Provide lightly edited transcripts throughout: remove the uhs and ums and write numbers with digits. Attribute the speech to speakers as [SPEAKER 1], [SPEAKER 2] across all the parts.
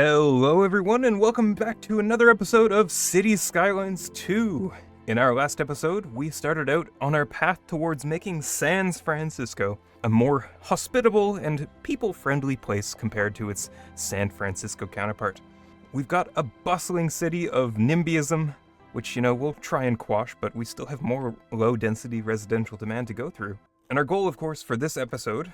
[SPEAKER 1] Hello everyone and welcome back to another episode of City Skylines 2. In our last episode, we started out on our path towards making San Francisco a more hospitable and people-friendly place compared to its San Francisco counterpart. We've got a bustling city of NIMBYism, which, we'll try and quash, but we still have more low-density residential demand to go through. And our goal, of course, for this episode,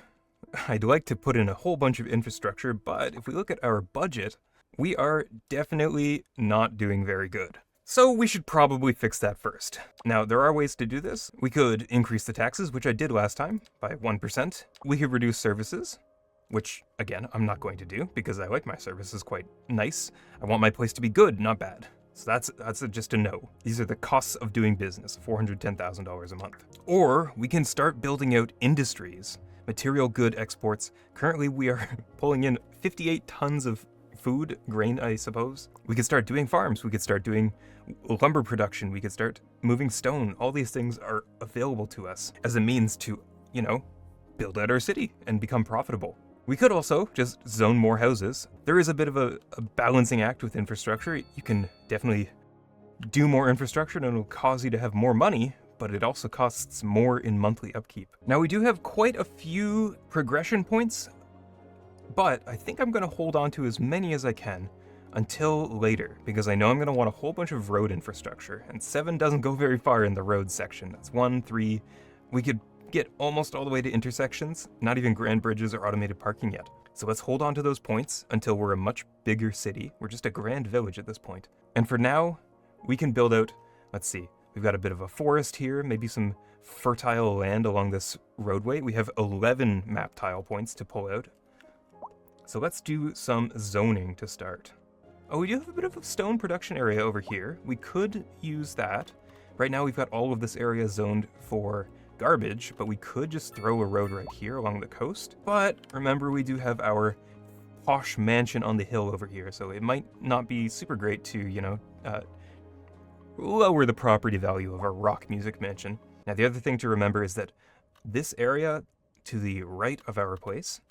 [SPEAKER 1] I'd like to put in a whole bunch of infrastructure, but if we look at our budget, we are definitely not doing very good. So we should probably fix that first. Now, there are ways to do this. We could increase the taxes, which I did last time, by 1%. We could reduce services, which, again, I'm not going to do, because I like my services quite nice. I want my place to be good, not bad. So that's just a no. These are the costs of doing business, $410,000 a month. Or we can start building out industries. Material good exports. Currently, we are pulling in 58 tons of food, grain, I suppose. We could start doing farms. We could start doing lumber production. We could start moving stone. All these things are available to us as a means to, build out our city and become profitable. We could also just zone more houses. There is a bit of a balancing act with infrastructure. You can definitely do more infrastructure and it'll cause you to have more money, but it also costs more in monthly upkeep. Now we do have quite a few progression points, but I think I'm gonna hold on to as many as I can until later, because I know I'm gonna want a whole bunch of road infrastructure, and 7 doesn't go very far in the road section. That's 1, 3, we could get almost all the way to intersections, not even grand bridges or automated parking yet. So let's hold on to those points until we're a much bigger city. We're just a grand village at this point. And for now, we can build out, let's see, we've got a bit of a forest here, maybe some fertile land along this roadway. We have 11 map tile points to pull out. So let's do some zoning to start. Oh, we do have a bit of a stone production area over here. We could use that. Right now we've got all of this area zoned for garbage, but we could just throw a road right here along the coast. But remember, we do have our posh mansion on the hill over here, so it might not be super great to, lower the property value of our rock music mansion. Now, the other thing to remember is that this area to the right of our place,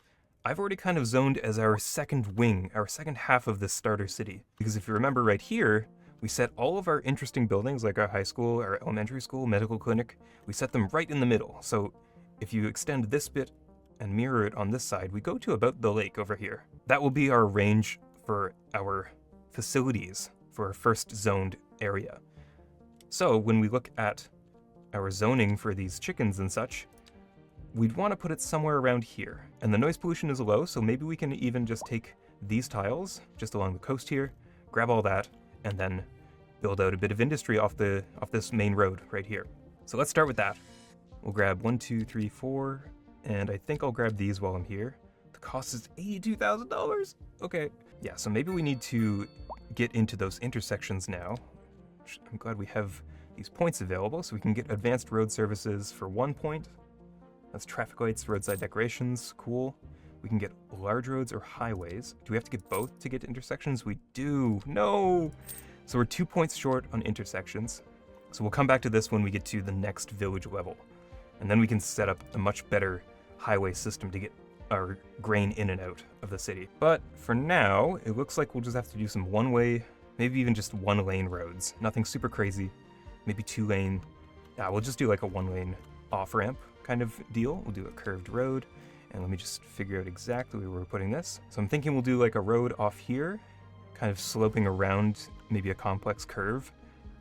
[SPEAKER 1] I've already kind of zoned as our second wing, our second half of this starter city. Because if you remember right here, we set all of our interesting buildings, like our high school, our elementary school, medical clinic, we set them right in the middle. So if you extend this bit and mirror it on this side, we go to about the lake over here. That will be our range for our facilities for our first zoned area. So when we look at our zoning for these chickens and such, we'd want to put it somewhere around here. And the noise pollution is low, so maybe we can even just take these tiles just along the coast here, grab all that, and then build out a bit of industry off this main road right here. So let's start with that. We'll grab 1, 2, 3, 4, and I think I'll grab these while I'm here. The cost is $82,000. Okay. Yeah, so maybe we need to get into those intersections now. I'm glad we have these points available, so we can get advanced road services for 1 point. That's traffic lights, roadside decorations, cool. We can get large roads or highways. Do we have to get both to get to intersections? We do. No! So we're 2 points short on intersections. So we'll come back to this when we get to the next village level. And then we can set up a much better highway system to get our grain in and out of the city. But for now, it looks like we'll just have to do some one-way, maybe even just 1-lane roads. Nothing super crazy. Maybe 2-lane. We'll just do like a 1-lane off-ramp kind of deal. We'll do a curved road. And let me just figure out exactly where we're putting this. So I'm thinking we'll do like a road off here, kind of sloping around maybe a complex curve,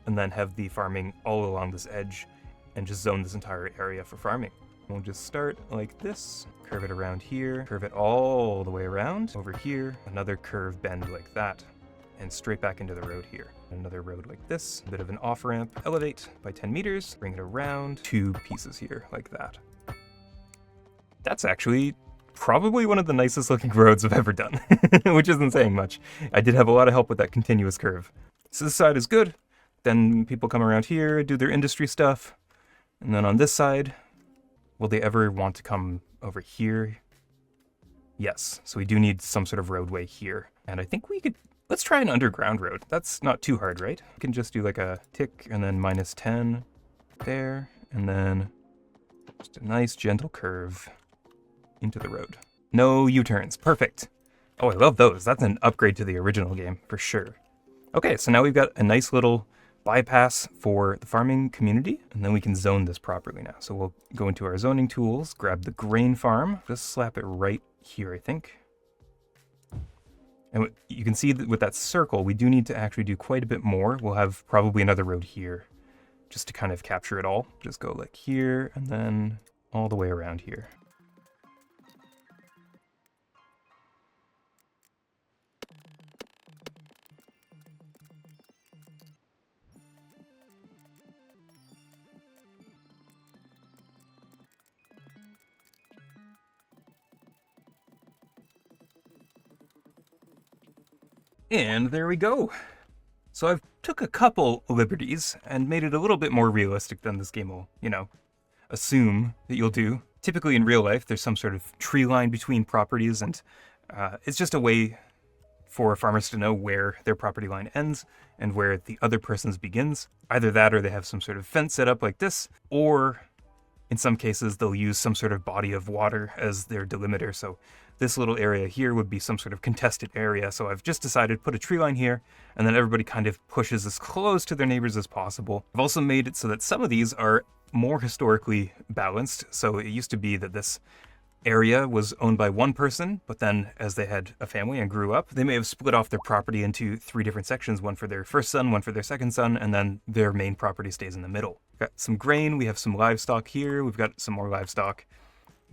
[SPEAKER 1] and then have the farming all along this edge and just zone this entire area for farming. We'll just start like this, curve it around here, curve it all the way around over here, another curve bend like that, and straight back into the road here. Another road like this, a bit of an off-ramp, elevate by 10 meters, bring it around, 2 pieces here like that. That's actually probably one of the nicest looking roads I've ever done, which isn't saying much. I did have a lot of help with that continuous curve. So this side is good. Then people come around here, do their industry stuff. And then on this side, will they ever want to come over here? Yes, so we do need some sort of roadway here. And I think we could, let's try an underground road. That's not too hard, right? We can just do like a tick and then -10 there. And then just a nice gentle curve into the road. No U-turns. Perfect. Oh, I love those. That's an upgrade to the original game, for sure. Okay, so now we've got a nice little bypass for the farming community, and then we can zone this properly now. So we'll go into our zoning tools, grab the grain farm, just slap it right here, I think. And you can see that with that circle, we do need to actually do quite a bit more. We'll have probably another road here, just to kind of capture it all. Just go like here, and then all the way around here. And there we go. So I've took a couple liberties and made it a little bit more realistic than this game will, assume that you'll do. Typically in real life, there's some sort of tree line between properties, and it's just a way for farmers to know where their property line ends and where the other person's begins. Either that or they have some sort of fence set up like this, or in some cases they'll use some sort of body of water as their delimiter. So this little area here would be some sort of contested area. So I've just decided to put a tree line here, and then everybody kind of pushes as close to their neighbors as possible. I've also made it so that some of these are more historically balanced. So it used to be that this area was owned by one person, but then as they had a family and grew up, they may have split off their property into 3 different sections, one for their first son, one for their second son, and then their main property stays in the middle. We've got some grain, we have some livestock here, we've got some more livestock,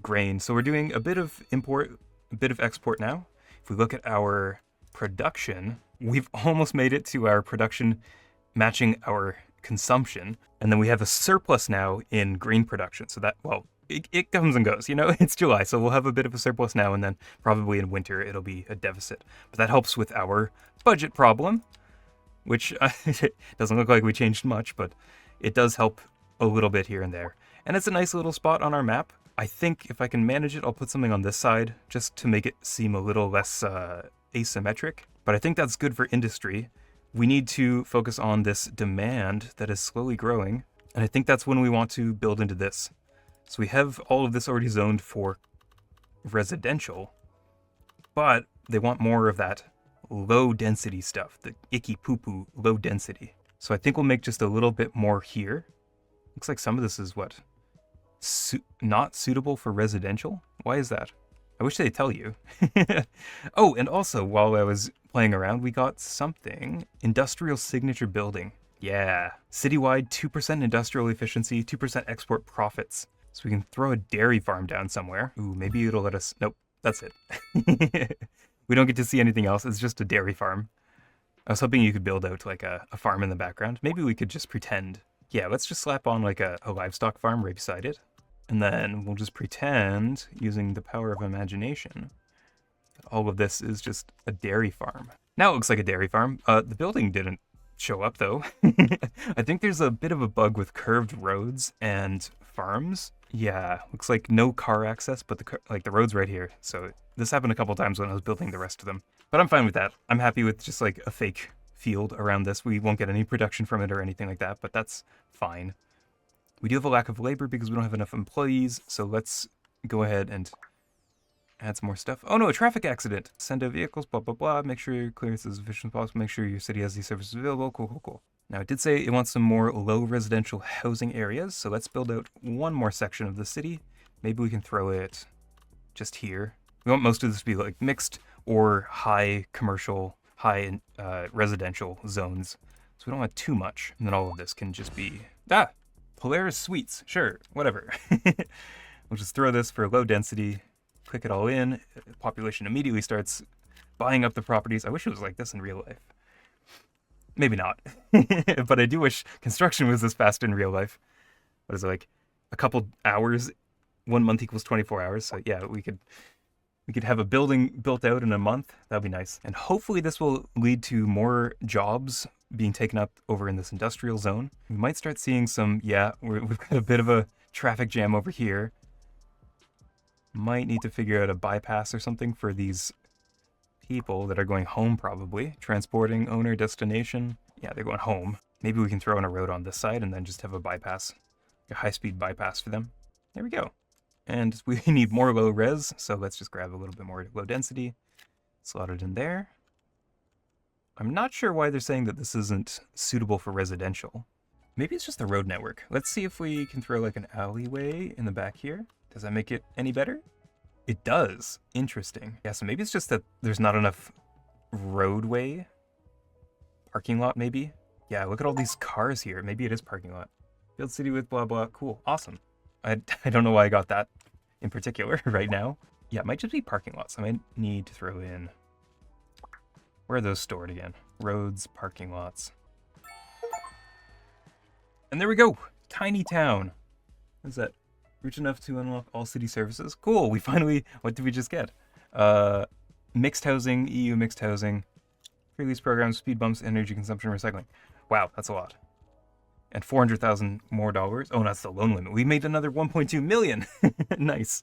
[SPEAKER 1] grain. So we're doing a bit of import, a bit of export now. If we look at our production, we've almost made it to our production matching our consumption. And then we have a surplus now in grain production. So that, well, it comes and goes, it's July, so we'll have a bit of a surplus now, and then probably in winter it'll be a deficit. But that helps with our budget problem, which it doesn't look like we changed much, but it does help a little bit here and there. And it's a nice little spot on our map. I think if I can manage it, I'll put something on this side just to make it seem a little less asymmetric. But I think that's good for industry. We need to focus on this demand that is slowly growing, and I think that's when we want to build into this. So we have all of this already zoned for residential, but they want more of that low density stuff, the icky poo-poo low density. So I think we'll make just a little bit more here. Looks like some of this is what? Not suitable for residential? Why is that? I wish they'd tell you. Oh, and also while I was playing around, we got something. Industrial signature building. Yeah. Citywide 2% industrial efficiency, 2% export profits. So we can throw a dairy farm down somewhere. Ooh, maybe it'll let us... Nope, that's it. We don't get to see anything else. It's just a dairy farm. I was hoping you could build out like a farm in the background. Maybe we could just pretend. Yeah, let's just slap on like a livestock farm right beside it. And then we'll just pretend, using the power of imagination, that all of this is just a dairy farm. Now it looks like a dairy farm. The building didn't show up though. I think there's a bit of a bug with curved roads and farms. Yeah, looks like no car access, but the road's right here. So this happened a couple times when I was building the rest of them. But I'm fine with that. I'm happy with just like a fake field around this. We won't get any production from it or anything like that, but that's fine. We do have a lack of labor because we don't have enough employees, so let's go ahead and add some more stuff. Oh no, a traffic accident. Send out vehicles, blah, blah, blah. Make sure your clearance is as efficient as possible. Make sure your city has these services available. Cool, cool, cool. Now, it did say it wants some more low residential housing areas, so let's build out one more section of the city. Maybe we can throw it just here. We want most of this to be like mixed or high commercial, high residential zones. So we don't want too much. And then all of this can just be, Polaris Suites. Sure, whatever. We'll just throw this for low density, click it all in. Population immediately starts buying up the properties. I wish it was like this in real life. Maybe not, but I do wish construction was this fast in real life. What is it, like a couple hours? 1 month equals 24 hours. So yeah, we could have a building built out in a month. That'd be nice. And hopefully this will lead to more jobs being taken up over in this industrial zone. We might start seeing some, we've got a bit of a traffic jam over here. Might need to figure out a bypass or something for these people that are going home probably. Transporting owner destination. Yeah, they're going home. Maybe we can throw in a road on this side and then just have a bypass, a high-speed bypass for them. There we go. And we need more low res, so let's just grab a little bit more low density. Slotted in there. I'm not sure why they're saying that this isn't suitable for residential. Maybe it's just the road network. Let's see if we can throw like an alleyway in the back here. Does that make it any better? It does. Interesting. Yeah, so maybe it's just that there's not enough roadway. Parking lot, maybe? Yeah, look at all these cars here. Maybe it is parking lot. Field city with blah blah. Cool. Awesome. I don't know why I got that in particular right now. Yeah, it might just be parking lots. I might need to throw in... Where are those stored again? Roads, parking lots. And there we go. Tiny town. What is that? Rich enough to unlock all city services? Cool. We finally... What did we just get? Mixed housing, EU mixed housing. Free lease programs, speed bumps, energy consumption, recycling. Wow, that's a lot. And 400,000 more dollars. Oh, that's the loan limit. We made another 1.2 million. Nice.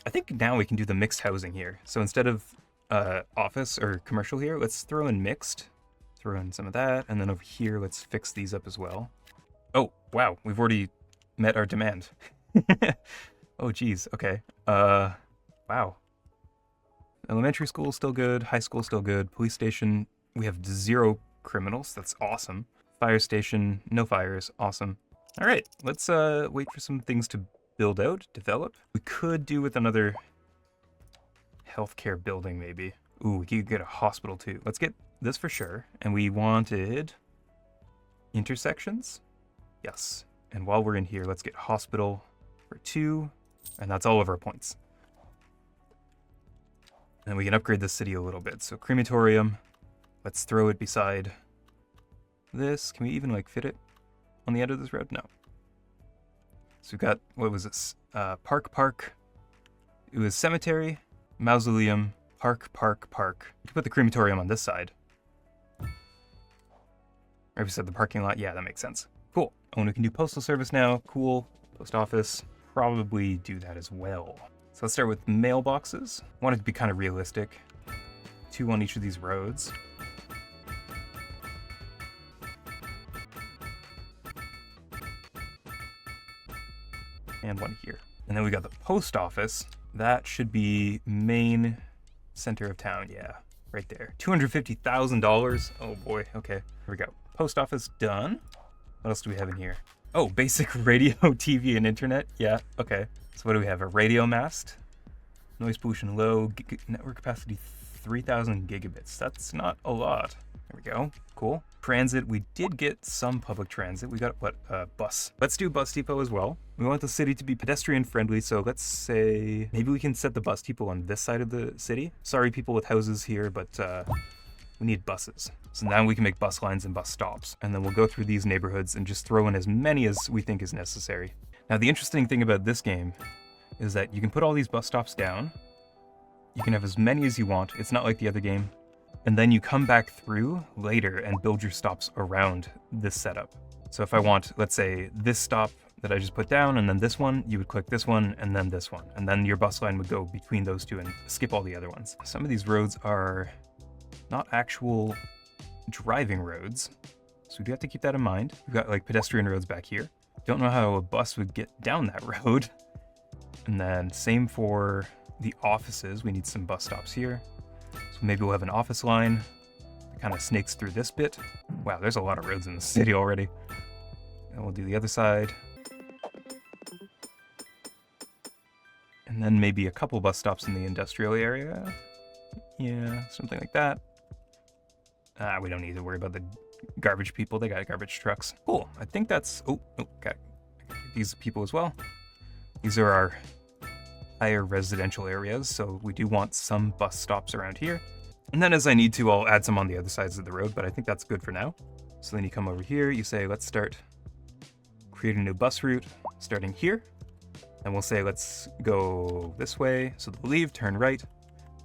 [SPEAKER 1] I think now we can do the mixed housing here. So instead of office or commercial here, let's throw in mixed. Throw in some of that. And then over here, let's fix these up as well. Oh, wow. We've already met our demand. Oh, geez. Okay. Wow. Elementary school still good. High school still good. Police station, we have 0 criminals. That's awesome. Fire station, no fires. Awesome. All right. Let's wait for some things to build out, develop. We could do with another healthcare building, maybe. Ooh, we could get a hospital too. Let's get this for sure. And we wanted intersections. Yes. And while we're in here, let's get hospital for 2. And that's all of our points. And we can upgrade the city a little bit. So crematorium, let's throw it beside this. Can we even like fit it on the end of this road? No. So we've got, what was this? Park. It was cemetery, mausoleum, park. We can put the crematorium on this side. Or if we said the parking lot, yeah, that makes sense. Cool. Oh, and we can do postal service now. Cool. Post office. Probably do that as well. So let's start with mailboxes. Want it to be kind of realistic. 2 on each of these roads. And 1 here. And then we got the post office. That should be main center of town. Yeah, right there. $250,000. Oh boy. Okay, here we go. Post office done. What else do we have in here? Oh, basic radio, TV, and internet. Yeah, okay. So what do we have? A radio mast. Noise pollution low. Network capacity 3,000 gigabits. That's not a lot. There we go. Cool. Transit. We did get some public transit. We got, what, bus. Let's do bus depot as well. We want the city to be pedestrian friendly, so let's say maybe we can set the bus depot on this side of the city. Sorry, people with houses here, but we need buses. So now we can make bus lines and bus stops. And then we'll go through these neighborhoods and just throw in as many as we think is necessary. Now, the interesting thing about this game is that you can put all these bus stops down. You can have as many as you want. It's not like the other game. And then you come back through later and build your stops around this setup. So if I want, let's say, this stop that I just put down, and then this one, you would click this one, and then this one. And then your bus line would go between those two and skip all the other ones. Some of these roads are not actual driving roads, so we do have to keep that in mind. We've got like pedestrian roads back here. Don't know how a bus would get down that road. And then same for the offices. We need some bus stops here. So maybe we'll have an office line that kind of snakes through this bit. Wow, there's a lot of roads in the city already. And we'll do the other side. And then maybe a couple bus stops in the industrial area. Yeah, something like that. We don't need to worry about the garbage people. They got garbage trucks. Cool. I think that's... Oh, got these people as well. These are our higher residential areas, so we do want some bus stops around here. And then as I need to, I'll add some on the other sides of the road, but I think that's good for now. So then you come over here, you say, let's start creating a new bus route, starting here. And we'll say, let's go this way. So they'll leave, turn right,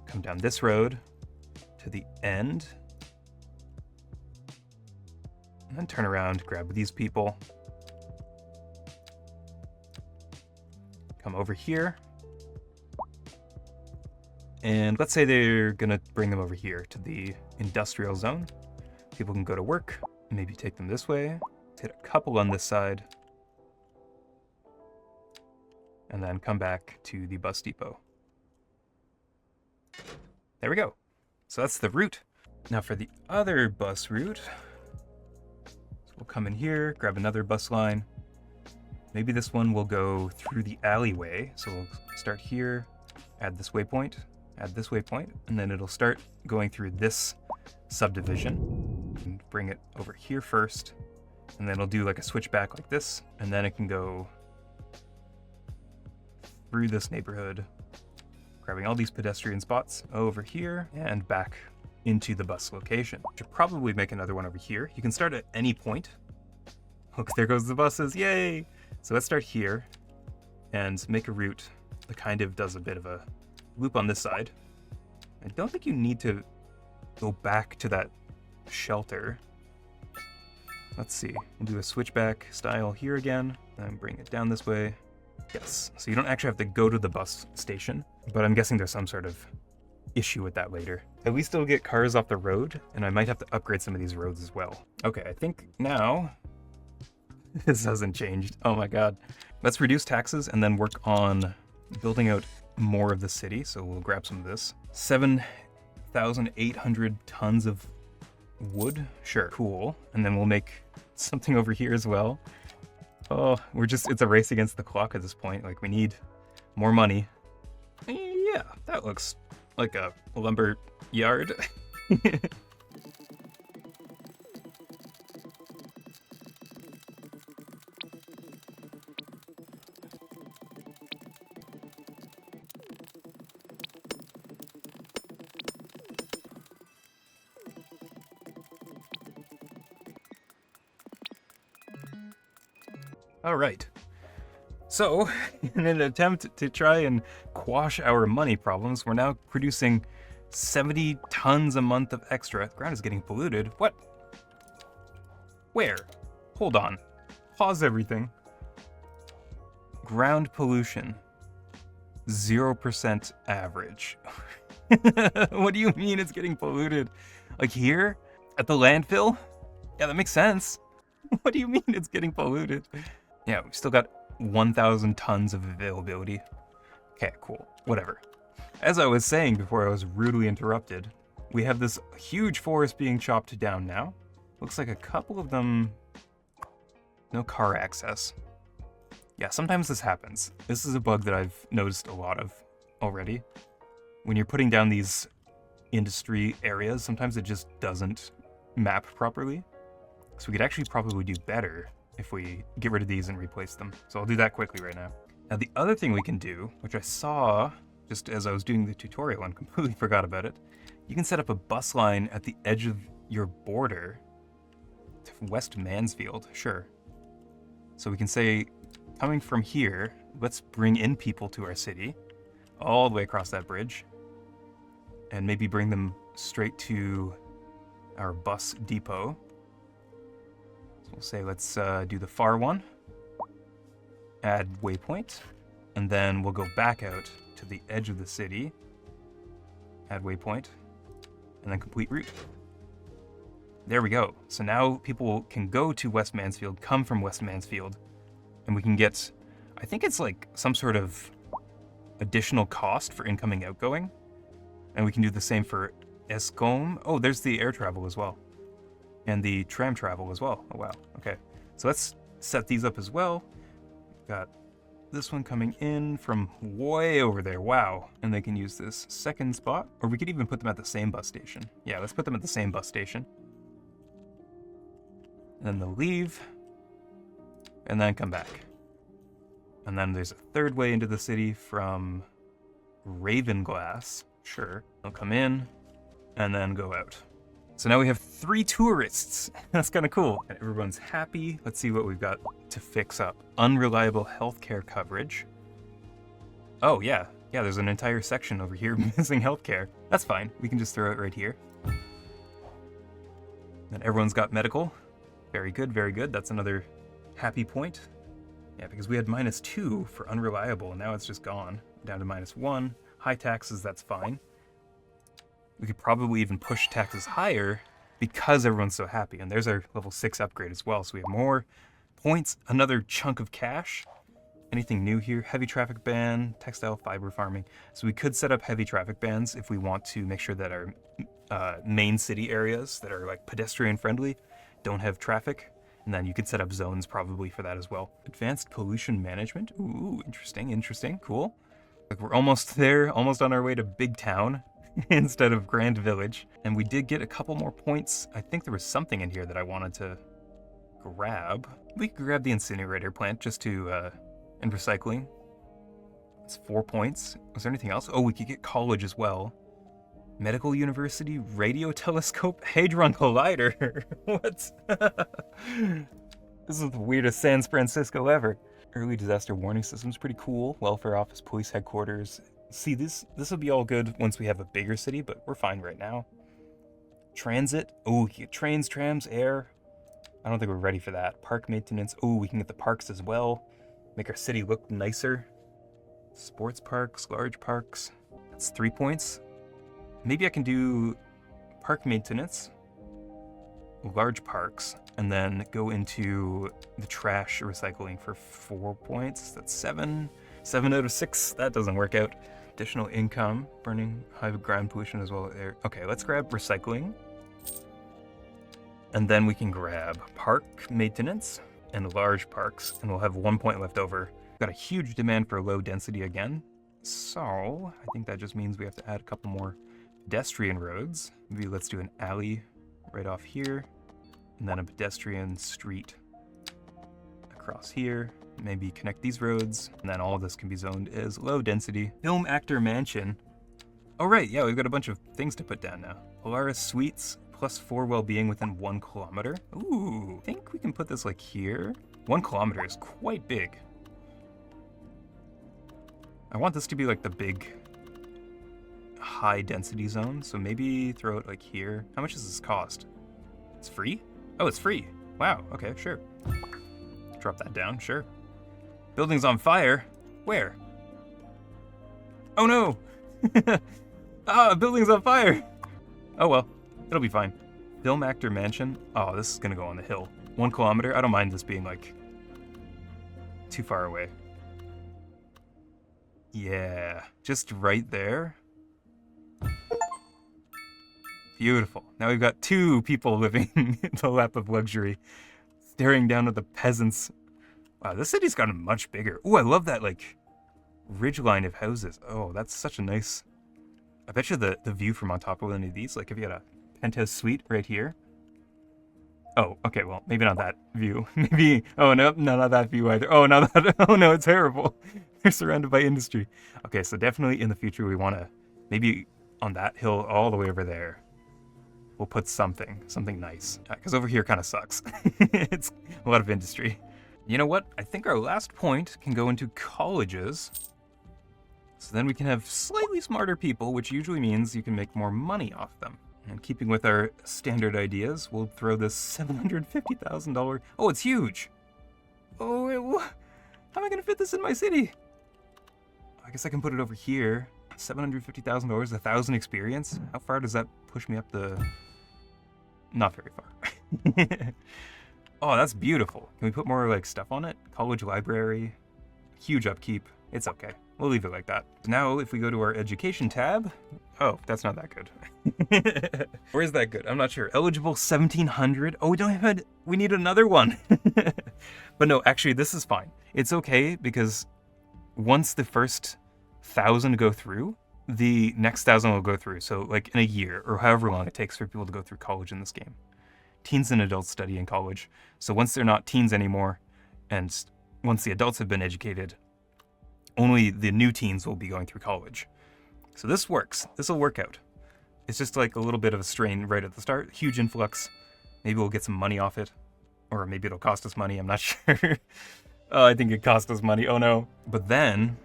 [SPEAKER 1] come down this road to the end. And then turn around, grab these people. Come over here. And let's say they're gonna bring them over here to the industrial zone. People can go to work, maybe take them this way. Hit a couple on this side. And then come back to the bus depot. There we go. So that's the route. Now for the other bus route, so we'll come in here, grab another bus line. Maybe this one will go through the alleyway. So we'll start here, add this waypoint, and then it'll start going through this subdivision and bring it over here first. And then it'll do like a switchback like this, and then it can go through this neighborhood, grabbing all these pedestrian spots over here and back into the bus location. Should probably make another one over here. You can start at any point. Look, there goes the buses, yay! So let's start here and make a route that kind of does a bit of a loop on this side. I don't think you need to go back to that shelter. Let's see, we'll do a switchback style here again, and bring it down this way. Yes, so you don't actually have to go to the bus station, but I'm guessing there's some sort of issue with that later. At least it'll get cars off the road, and I might have to upgrade some of these roads as well. Okay, I think now, this hasn't changed, oh my god. Let's reduce taxes and then work on building out more of the city, so we'll grab some of this. 7,800 tons of wood, sure, cool. And then we'll make something over here as well. Oh, it's a race against the clock at this point. Like, we need more money. Yeah, that looks like a lumber yard. All right. So, in an attempt to try and quash our money problems, we're now producing 70 tons a month of extra. The ground is getting polluted. What? Where? Hold on. Pause everything. Ground pollution. 0% average. What do you mean it's getting polluted? Like here? At the landfill? Yeah, that makes sense. What do you mean it's getting polluted? Yeah, we've still got 1,000 tons of availability. Okay, cool. Whatever. As I was saying before I was rudely interrupted, we have this huge forest being chopped down now. Looks like a couple of them... No car access. Yeah, sometimes this happens. This is a bug that I've noticed a lot of already. When you're putting down these industry areas, sometimes it just doesn't map properly. So we could actually probably do better if we get rid of these and replace them. So I'll do that quickly right now. Now the other thing we can do, which I saw just as I was doing the tutorial and completely forgot about it, you can set up a bus line at the edge of your border to West Mansfield, sure. So we can say, coming from here, let's bring in people to our city, all the way across that bridge, and maybe bring them straight to our bus depot. We'll say let's do the far one, add waypoint, and then we'll go back out to the edge of the city, add waypoint, and then complete route. There we go. So now people can go to West Mansfield, come from West Mansfield, and we can get, I think it's like some sort of additional cost for incoming, outgoing, and we can do the same for Escombe. Oh, there's the air travel as well. And the tram travel as well. Oh, wow. Okay. So let's set these up as well. Got this one coming in from way over there. Wow. And they can use this second spot. Or we could even put them at the same bus station. Yeah, let's put them at the same bus station. And then they'll leave. And then come back. And then there's a third way into the city from Ravenglass. Sure. They'll come in and then go out. So now we have 3 tourists. That's kind of cool. And everyone's happy. Let's see what we've got to fix up. Unreliable healthcare coverage. Oh, yeah. Yeah, there's an entire section over here missing healthcare. That's fine. We can just throw it right here. And everyone's got medical. Very good, very good. That's another happy point. Yeah, because we had -2 for unreliable, and now it's just gone. Down to -1. High taxes, that's fine. We could probably even push taxes higher because everyone's so happy. And there's our level 6 upgrade as well. So we have more points, another chunk of cash. Anything new here? Heavy traffic ban, textile fiber farming. So we could set up heavy traffic bans if we want to make sure that our main city areas that are like pedestrian friendly, don't have traffic. And then you could set up zones probably for that as well. Advanced pollution management. Ooh, interesting, cool. Like we're almost there, almost on our way to big town instead of grand village. And we did get a couple more points. I think there was something in here that I wanted to grab. We could grab the incinerator plant just to, and recycling. It's 4 points. Was there anything else? Oh, we could get college as well. Medical University, Radio Telescope, Hadron Collider. What? This is the weirdest San Francisco ever. Early disaster warning system's pretty cool. Welfare office, police headquarters. See, this will be all good once we have a bigger city, but we're fine right now. Transit. Oh, we can get trains, trams, air. I don't think we're ready for that. Park maintenance. Oh, we can get the parks as well. Make our city look nicer. Sports parks, large parks. That's 3 points. Maybe I can do park maintenance, large parks, and then go into the trash recycling for 4 points. That's 7. 7 out of 6. That doesn't work out. Additional income, burning high ground pollution as well as air. Okay, let's grab recycling. And then we can grab park maintenance and large parks, and we'll have 1 point left over. Got a huge demand for low density again. So I think that just means we have to add a couple more pedestrian roads. Maybe let's do an alley right off here, and then a pedestrian street across here. Maybe connect these roads, and then all of this can be zoned as low density. Film actor mansion. Oh right, yeah, we've got a bunch of things to put down now. Polaris Suites, +4 well-being within 1 kilometer. Ooh, I think we can put this like here. 1 kilometer is quite big. I want this to be like the big high density zone, so maybe throw it like here. How much does this cost? It's free? Oh, it's free. Wow, okay, sure. Drop that down, sure. Building's on fire? Where? Oh no! Ah, building's on fire! Oh well, it'll be fine. Film actor mansion. Oh, this is gonna go on the hill. 1 kilometer, I don't mind this being like too far away. Yeah, just right there. Beautiful. Now we've got 2 people living in the lap of luxury, staring down at the peasants. Wow, this city's gotten much bigger. Ooh, I love that, like, ridge line of houses. Oh, that's such a nice... I bet you the view from on top of one of these, like if you had a penthouse suite right here. Oh, okay, well, maybe not that view. Maybe... Oh, no, not that view either. Oh, no, oh, no, it's terrible. They're surrounded by industry. Okay, so definitely in the future we want to... Maybe on that hill all the way over there, we'll put something nice. Because over here kind of sucks. It's a lot of industry. You know what? I think our last point can go into colleges. So then we can have slightly smarter people, which usually means you can make more money off them. And keeping with our standard ideas, we'll throw this $750,000... Oh, it's huge! Oh, how am I going to fit this in my city? I guess I can put it over here. $750,000, 1,000 experience. How far does that push me up the... Not very far. Oh, that's beautiful. Can we put more like stuff on it? College library, huge upkeep. It's okay. We'll leave it like that. Now, if we go to our education tab, oh, that's not that good. Or is that good? I'm not sure. Eligible 1,700. Oh, we need another one. But no, actually, this is fine. It's okay because once the first 1,000 go through, the next 1,000 will go through. So like in a year or however long it takes for people to go through college in this game. Teens and adults study in college. So once they're not teens anymore, and once the adults have been educated, only the new teens will be going through college. So this works. This will work out. It's just like a little bit of a strain right at the start. Huge influx. Maybe we'll get some money off it. Or maybe it'll cost us money. I'm not sure. Oh, I think it cost us money. Oh no. But then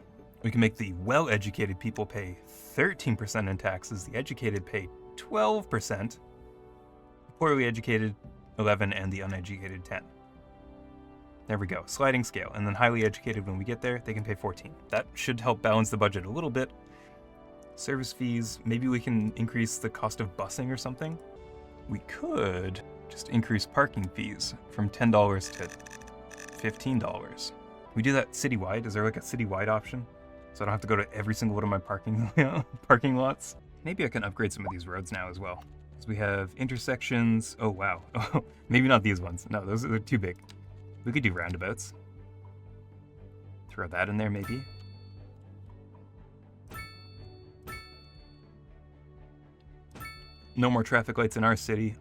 [SPEAKER 1] we can make the well-educated people pay 13% in taxes. The educated pay 12%. Poorly educated, 11, and the uneducated, 10. There we go, sliding scale. And then highly educated, when we get there, they can pay 14. That should help balance the budget a little bit. Service fees, maybe we can increase the cost of busing or something. We could just increase parking fees from $10 to $15. We do that citywide. Is there like a citywide option? So I don't have to go to every single one of my parking lots. maybe I can upgrade some of these roads now as well. So we have intersections. Oh, wow. Oh, maybe not these ones. No, those are too big. We could do roundabouts. Throw that in there, maybe. No more traffic lights in our city.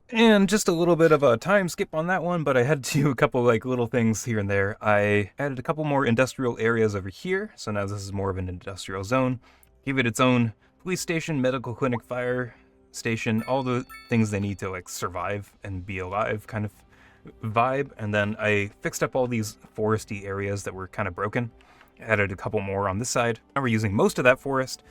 [SPEAKER 1] And just a little bit of a time skip on that one, but I had to do a couple like little things here and there. I added a couple more industrial areas over here, so now this is more of an industrial zone. Give it its own police station, medical clinic, fire station, all the things they need to like survive and be alive kind of vibe. And then I fixed up all these foresty areas that were kind of broken. Added a couple more on this side. Now we're using most of that forest,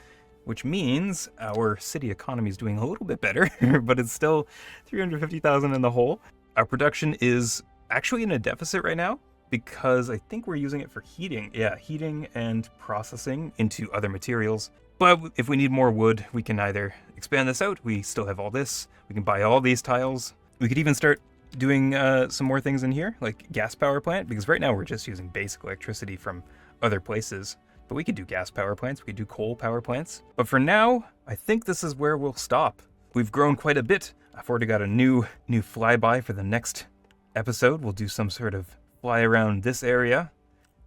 [SPEAKER 1] which means our city economy is doing a little bit better, but it's still 350,000 in the hole. Our production is actually in a deficit right now because I think we're using it for heating. Yeah, heating and processing into other materials. But if we need more wood, we can either expand this out. We still have all this. We can buy all these tiles. We could even start doing some more things in here, like gas power plant, because right now we're just using basic electricity from other places. But we could do gas power plants, we could do coal power plants. But for now, I think this is where we'll stop. We've grown quite a bit. I've already got a new flyby for the next episode. We'll do some sort of fly around this area,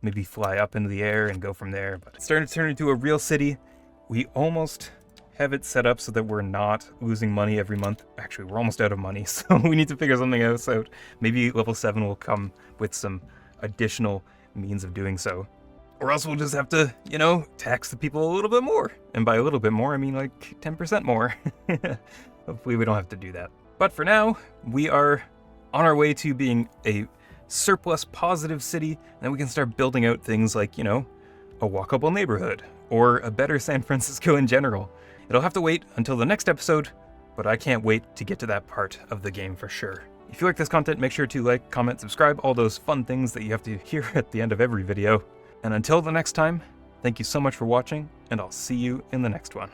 [SPEAKER 1] maybe fly up into the air and go from there. But it's starting to turn into a real city. We almost have it set up so that we're not losing money every month. Actually, we're almost out of money, so we need to figure something else out. Maybe level 7 will come with some additional means of doing so. Or else we'll just have to, tax the people a little bit more. And by a little bit more, I mean like 10% more. Hopefully we don't have to do that. But for now, we are on our way to being a surplus positive city. And then we can start building out things like, a walkable neighborhood or a better San Francisco in general. It'll have to wait until the next episode, but I can't wait to get to that part of the game for sure. If you like this content, make sure to like, comment, subscribe, all those fun things that you have to hear at the end of every video. And until the next time, thank you so much for watching, and I'll see you in the next one.